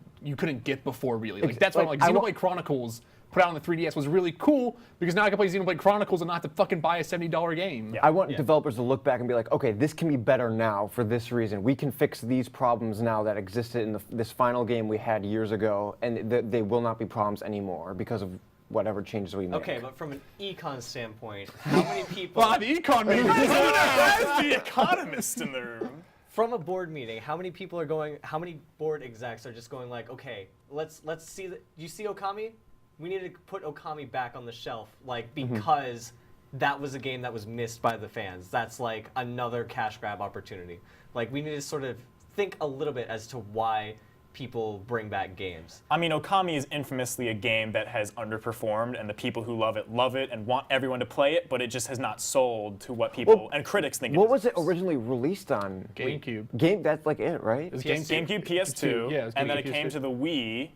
get before really. Like that's why like Xenoblade Chronicles put out on the 3DS was really cool because now I can play Xenoblade Chronicles and not have to fucking buy a $70 game. Yeah. I want developers to look back and be like, okay, this can be better now for this reason. We can fix these problems now that existed in this final game we had years ago, and they will not be problems anymore because of whatever changes we make. Okay, but from an econ standpoint, how many people Well, the econ meeting. As the economist in the room. from a board meeting, how many people are going? How many board execs are just going like, okay, let's see. You see Okami? We need to put Okami back on the shelf, like because that was a game that was missed by the fans. That's like another cash grab opportunity. Like we need to sort of think a little bit as to why people bring back games. I mean, Okami is infamously a game that has underperformed, and the people who love it and want everyone to play it, but it just has not sold to what people and critics think it What is. was it originally released on? GameCube. That's like it, right? It was GameCube, PS2, yeah, it was and then GameCube, it came PS2. to the Wii,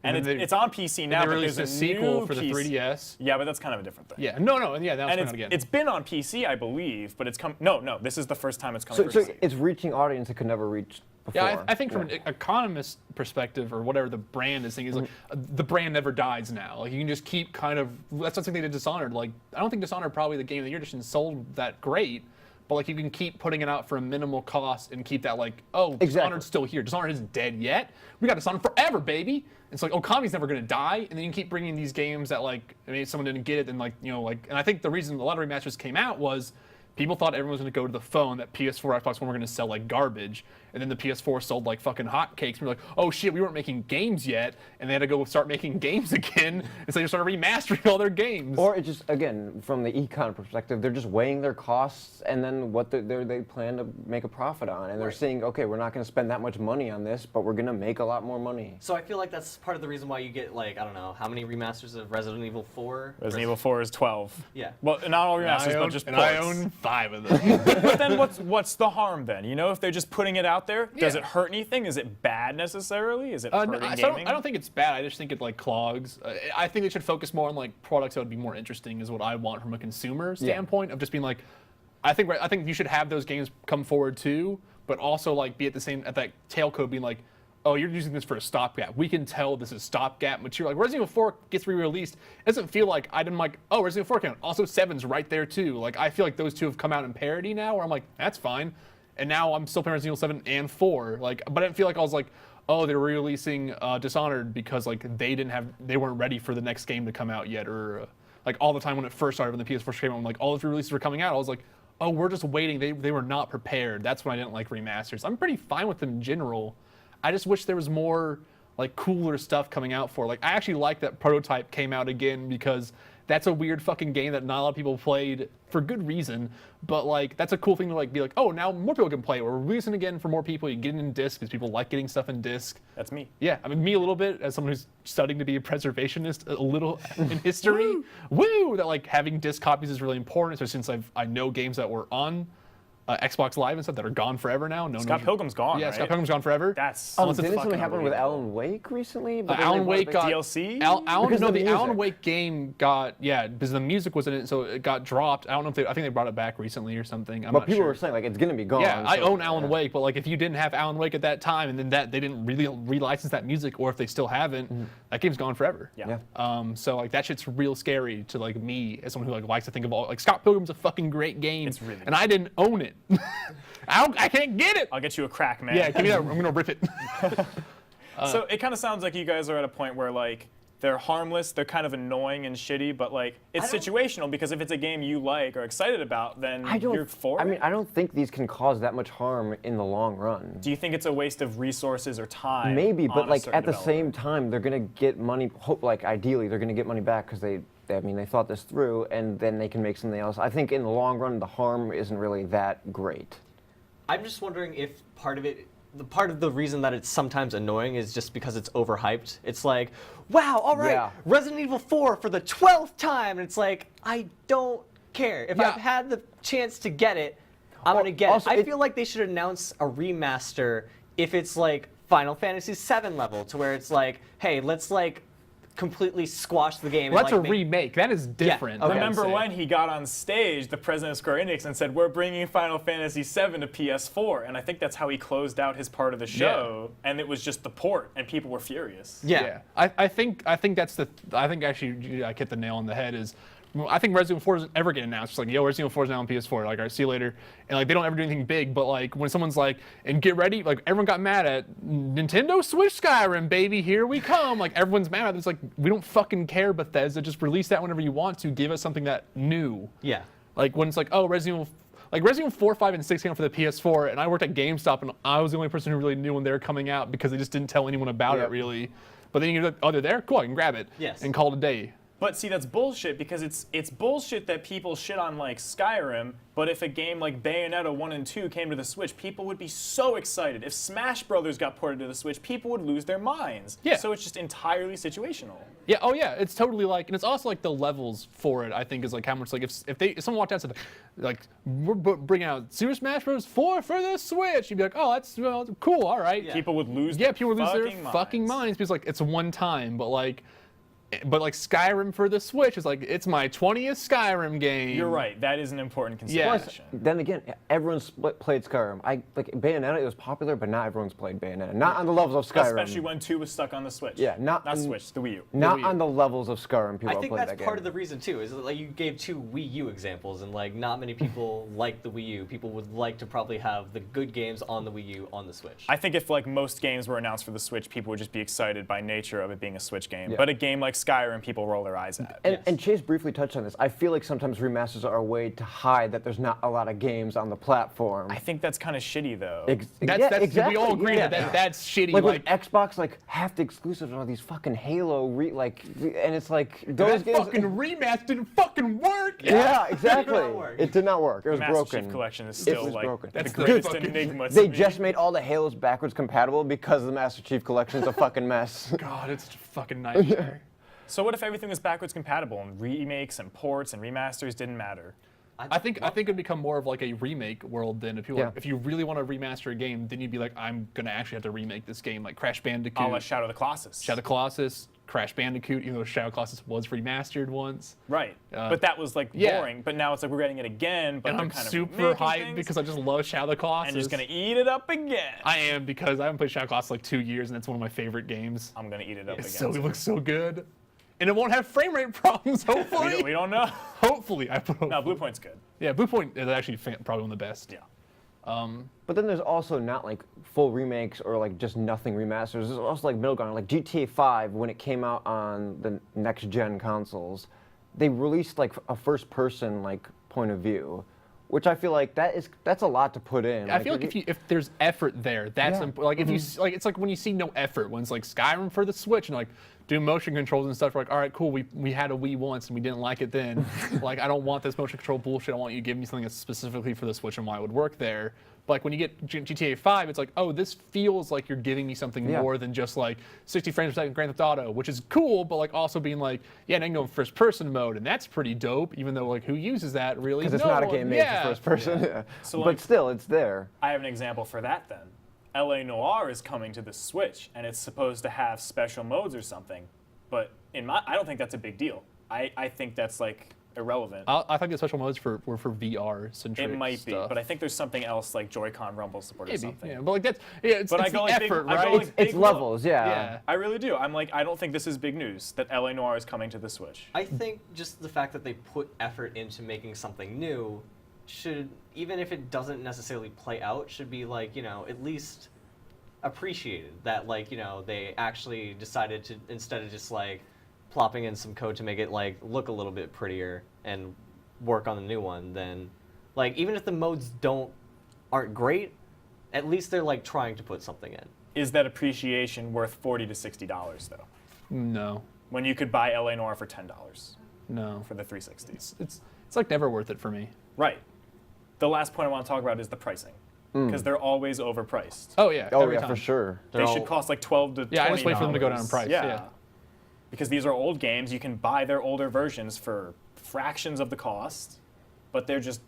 and then it's on PC now. They but released there's a sequel new for the PC 3DS. Yeah, but that's kind of a different thing. Yeah, no, yeah, that was And coming out again. it's been on PC, I believe, but it's come. No, this is the first time it's come. So to PC. it's reaching audience it could never reach before. Yeah, I think from an economist perspective, or whatever the brand is saying, is like the brand never dies now. Like you can just keep kind of. That's something they did Dishonored. Like I don't think Dishonored probably the game of the year edition sold that great, but like you can keep putting it out for a minimal cost and keep that like Dishonored's still here. Dishonored isn't dead yet. We got Dishonored forever, baby. It's like Okami's never gonna die, and then you can keep bringing these games that like if someone didn't get it, then like and I think the reason a lot of remasters came out was. People thought everyone was going to go to the phone, that PS4, Xbox One were going to sell like garbage. And then the PS4 sold like fucking hotcakes. We're like, oh shit, we weren't making games yet. And they had to go start making games again. And so they started remastering all their games. Or it just, again, from the econ perspective, they're just weighing their costs and then what they plan to make a profit on. And they're saying, okay, we're not going to spend that much money on this, but we're going to make a lot more money. So I feel like that's part of the reason why you get like I don't know how many remasters of Resident Evil 4. Resident Evil 4 is 12. Yeah. Well, not all remasters, but just ports. I own 5 of them. But then what's the harm then? If they're just putting it out there, does Yeah. it hurt anything? Is it bad necessarily? Is it hurting I gaming? don't think it's bad. I just think it like clogs. I think they should focus more on like products that would be more interesting. Is what I want from a consumer standpoint of just being like, I think you should have those games come forward too, but also like be at that tailcoat being like, oh, you're using this for a stopgap. We can tell this is stopgap material. Like Resident Evil 4 gets re-released. It doesn't feel like oh, Resident Evil 4 came out. Also 7's right there too. Like I feel like those two have come out in parity now where I'm like, that's fine. And now I'm still playing Resident Evil 7 and 4. Like, but I didn't feel like I was like, oh, they're re-releasing Dishonored because like they weren't ready for the next game to come out yet, or like all the time when it first started when the PS4 came out, I'm like all the releases were coming out. I was like, oh, we're just waiting. They were not prepared. That's when I didn't like remasters. I'm pretty fine with them in general. I just wish there was more like cooler stuff coming out for. Like I actually like that Prototype came out again because that's a weird fucking game that not a lot of people played for good reason. But like that's a cool thing to like be like, oh, now more people can play it. We're releasing again for more people. You get it in disc because people like getting stuff in disc. That's me. Yeah, I mean me a little bit as someone who's studying to be a preservationist a little in history. Woo! That like having disc copies is really important, especially since I know games that were on Xbox Live and stuff that are gone forever now. No, Scott Pilgrim's gone, Yeah, right? Scott Pilgrim's gone forever. That's Unless it's Didn't fucking something happen with unbelievable. Alan Wake recently? But then Alan they Wake brought it got back- DLC? Because no, of the the Alan music. Wake game got because the music was in it, so it got dropped. I don't know if I think they brought it back recently or something. I'm But not people sure. were saying like it's gonna be gone. Yeah, I so- own Alan yeah. Wake, but like if you didn't have Alan Wake at that time, and then they didn't really relicense that music, or if they still haven't, that game's gone forever. Yeah. So like that shit's real scary to like me as someone who like likes to think of all like Scott Pilgrim's a fucking great game, It's really and I didn't own it. I can't get it. I'll get you a crack, man. Yeah, give me that. I'm gonna rip it. So it kind of sounds like you guys are at a point where like they're harmless, they're kind of annoying and shitty, but like it's situational because if it's a game you like or excited about, then I don't. you're for I it. mean, I don't think these can cause that much harm in the long run. Do you think it's a waste of resources or time? Maybe, on but a like certain at the developer? same time, they're gonna get money. Like ideally, they're gonna get money back because they thought this through, and then they can make something else. I think in the long run, the harm isn't really that great. I'm just wondering if part of the reason that it's sometimes annoying is just because it's overhyped. It's like, wow, all right, Yeah. Resident Evil 4 for the 12th time. And it's like, I don't care. If Yeah. I've had the chance to get it, I'm going to get also, it. I feel like they should announce a remaster if it's like Final Fantasy VII level, to where it's like, hey, let's like completely squash the game. Well, and, that's like, a make- remake. That is different. okay. I would Remember say. when he got on stage, the president of Square Enix, and said, "We're bringing Final Fantasy VII to PS4," and I think that's how he closed out his part of the show. And it was just the port, and people were furious. Yeah. I think that's I think actually I hit the nail on the head is I think Resident Evil 4 doesn't ever get announced. It's like, yo, Resident Evil 4 is now on PS4. Like, all right, see you later. And like they don't ever do anything big, but like when someone's like, and get ready, like everyone got mad at Nintendo Switch Skyrim, baby, here we come. Like everyone's mad at it. It's like we don't fucking care, Bethesda. Just release that whenever you want to. Give us something that new. Yeah. Like when it's like, oh, Resident Evil 4, 5, and 6 came out for the PS4, and I worked at GameStop, and I was the only person who really knew when they were coming out because they just didn't tell anyone about it Yep. really. But then you're like, oh, they're there? Cool, I can grab it. Yes. And call it a day. But see, that's bullshit because it's bullshit that people shit on like Skyrim, but if a game like Bayonetta 1 and 2 came to the Switch, people would be so excited. If Smash Brothers got ported to the Switch, people would lose their minds. Yeah. So it's just entirely situational. Yeah, oh yeah, it's totally like, and it's also like the levels for it, I think, is like how much, like if someone walked out and said, like, we're bringing out Super Smash Bros. 4 for the Switch, you'd be like, oh, that's cool, all right. Yeah. People would lose Yeah, their people would lose their fucking fucking minds because like it's one time, but like Skyrim for the Switch is like it's my 20th Skyrim game. You're right. That is an important Yeah. consideration. Then again, everyone's played Skyrim. Like Bayonetta, it was popular, but not everyone's played Bayonetta. Not on the levels of Skyrim. Especially when 2 was stuck on the Switch. Yeah, not Switch, the Wii U. Not Wii U. on the levels of Skyrim people I have think played that's that part game. of the reason too. Is that, like you gave 2 Wii U examples, and like not many people like the Wii U. People would like to probably have the good games on the Wii U on the Switch. I think if like most games were announced for the Switch, people would just be excited by nature of it being a Switch game. Yeah. But a game like Skyrim, people roll their eyes at. And Chase briefly touched on this. I feel like sometimes remasters are a way to hide that there's not a lot of games on the platform. I think that's kind of shitty though. That's exactly. we all agree yeah. that that's shitty. Like, Like, with Xbox, like half the exclusives are these fucking Halo, and it's like those that games. fucking remaster didn't fucking work. yeah, exactly. It did not work. It did not work. It was Master broken. Chief Collection is It still was like broken. the That's the greatest fucking- enigma to They me. just made all the Halos backwards compatible because the Master Chief Collection's a fucking mess. God, it's a fucking nightmare. So what if everything was backwards compatible and remakes and ports and remasters didn't matter? I think it'd become more of like a remake world than if if you really want to remaster a game, then you'd be like, I'm gonna actually have to remake this game, like Crash Bandicoot, A la Shadow of the Colossus. Shadow of the Colossus, Crash Bandicoot, even though Shadow of the Colossus was remastered once. Right. But that was like yeah. boring. But now it's like we're getting it again. But And they're I'm kind super of remaking hyped things, because I just love Shadow of the Colossus. and just gonna eat it up again. I am because I haven't played Shadow of the Colossus in like 2 years, and that's one of my favorite games. I'm gonna eat it up again. So it looks so good, and it won't have frame rate problems. Hopefully, we don't know. hopefully I put. No, Blue Point's good. Yeah, Blue Point is actually probably one of the best. Yeah. But then there's also not like full remakes or like just nothing remasters. There's also like middle ground. Like GTA 5, when it came out on the next gen consoles, they released like a first person like point of view, which I feel like that's a lot to put in. I feel like if there's effort there, that's Yeah. like if you like it's like when you see no effort when it's like Skyrim for the Switch and like do motion controls and stuff. We're like, all right, cool. We had a Wii once and we didn't like it then. Like, I don't want this motion control bullshit. I want you to give me something that's specifically for the Switch and why it would work there. But like when you get GTA 5, it's like, oh, this feels like you're giving me something more than just like 60 frames per second Grand Theft Auto, which is cool, but like also being like, yeah, now you can go in first person mode, and that's pretty dope. Even though like who uses that really? Because it's not a game made for first person. Yeah. So, but still, it's there. I have an example for that then. LA Noire is coming to the Switch, and it's supposed to have special modes or something. But I don't think that's a big deal. I think that's like irrelevant. I think the special modes were for VR centric. It might stuff. be, but I think there's something else like Joy-Con rumble support or Maybe, something. yeah. But like that's it's But I the go like effort, I go right? like It's big look. levels, yeah. Yeah. I really do. I'm like, I don't think this is big news that LA Noire is coming to the Switch. I think just the fact that they put effort into making something new should, even if it doesn't necessarily play out, should be like, at least appreciated. That like, they actually decided to, instead of just like plopping in some code to make it like look a little bit prettier and work on the new one, then like even if the modes aren't great, at least they're like trying to put something in. Is that appreciation worth $40 to $60 though? No, When you could buy LA Noire for $10 no. for the 360s. It's like never worth it for me. Right. The last point I want to talk about is the pricing, because they're always overpriced. Oh yeah. Oh every yeah, time. for sure. They should cost like $12 to $20. Yeah, I just wait for them to go down in price, yeah. Because these are old games, you can buy their older versions for fractions of the cost, but they're just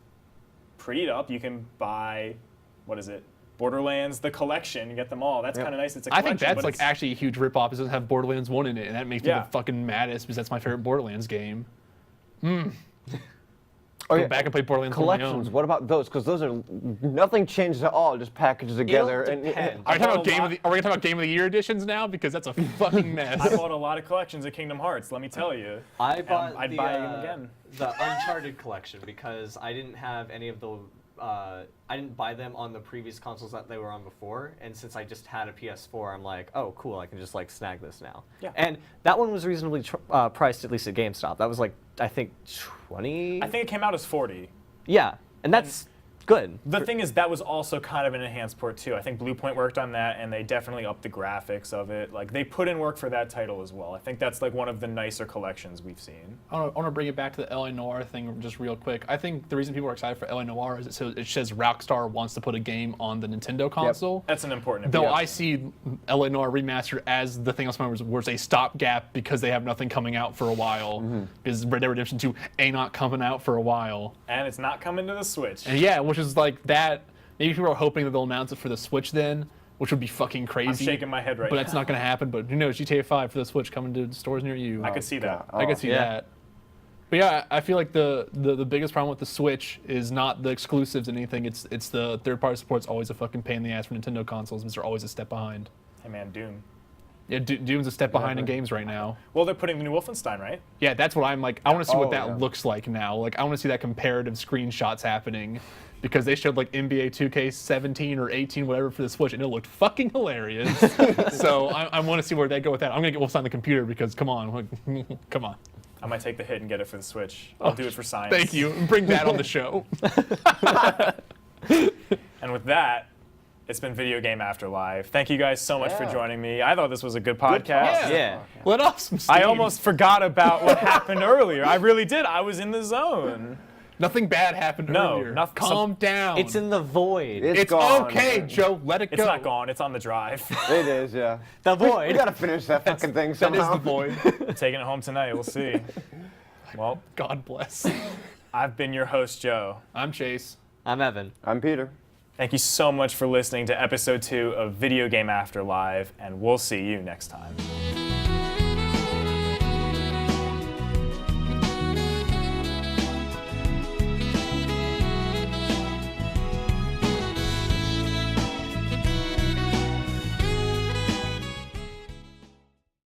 prettied up. You can buy, what is it? Borderlands, the collection, you get them all. That's kind of nice. It's a I collection. think that's but like it's- actually a huge ripoff. It doesn't have Borderlands 1 in it, and that makes me Yeah. the fucking maddest because that's my favorite Borderlands game. Oh, Go yeah. back and play Borderlands on my Collections. own. What about those? Because those are nothing changed at all, just packaged together. depend. Are we talking about bought a Are we gonna talk about Game of the Year editions now? Because that's a fucking mess. I bought a lot of collections of Kingdom Hearts, let me tell you. I bought I'd buy them again. the Uncharted collection because I didn't have any of the. I didn't buy them on the previous consoles that they were on before, and since I just had a PS4, I'm like, oh, cool, I can just like snag this now. Yeah. And that one was reasonably priced, at least at GameStop. That was like, I think 20. I think it came out as 40. Yeah, and that's good. The thing is, that was also kind of an enhanced port too. I think Bluepoint worked on that, and they definitely upped the graphics of it. Like they put in work for that title as well. I think that's like one of the nicer collections we've seen. I want to bring it back to the LA Noire thing just real quick. I think the reason people are excited for LA Noire is it says Rockstar wants to put a game on the Nintendo console. That's an important. Though yeah. I see LA Noire Remastered as the thing else where it's a stopgap because they have nothing coming out for a while. Because Red Dead Redemption 2 ain't not coming out for a while. And it's not coming to the Switch. And yeah, which is like that. Maybe people are hoping that they'll announce it for the Switch then, which would be fucking crazy. I'm shaking my head right But now. that's not going to happen. But who knows? GTA 5 for the Switch coming to stores near you. I could see that. I could see that. But yeah, I feel like the biggest problem with the Switch is not the exclusives and anything. It's the third-party support's always a fucking pain in the ass for Nintendo consoles because they're always a step behind. Hey man, Doom. Yeah, Doom's a step behind in games right now. Well, they're putting the new Wolfenstein, right? Yeah, that's what I'm like. I want to see what Oh, that yeah. looks like now. Like, I want to see that comparative screenshots happening because they showed like NBA 2K17 or 18, whatever, for the Switch, and it looked fucking hilarious. So I want to see where they go with that. I'm gonna get Wolfenstein on the computer because come on, come on. I might take the hit and get it for the Switch. I'll do it for science. Thank you. Bring that on the show. And with that, it's been Video Game Afterlife. Thank you guys so much for Yeah. joining me. I thought this was a good podcast. Yeah. Let off some steam. I almost forgot about what happened earlier. I really did. I was in the zone. Nothing bad happened No, earlier. nothing- Calm down. It's in the void. It's gone. okay, Joe. Let it It's go. not gone. It's on the drive. It is, yeah. the We void. gotta finish that fucking thing That somehow. is the void. I'm taking it home tonight. We'll see. Well, God bless. I've been your host, Joe. I'm Chase. I'm Evan. I'm Peter. Thank you so much for listening to episode 2 of Video Game Afterlife, and we'll see you next time.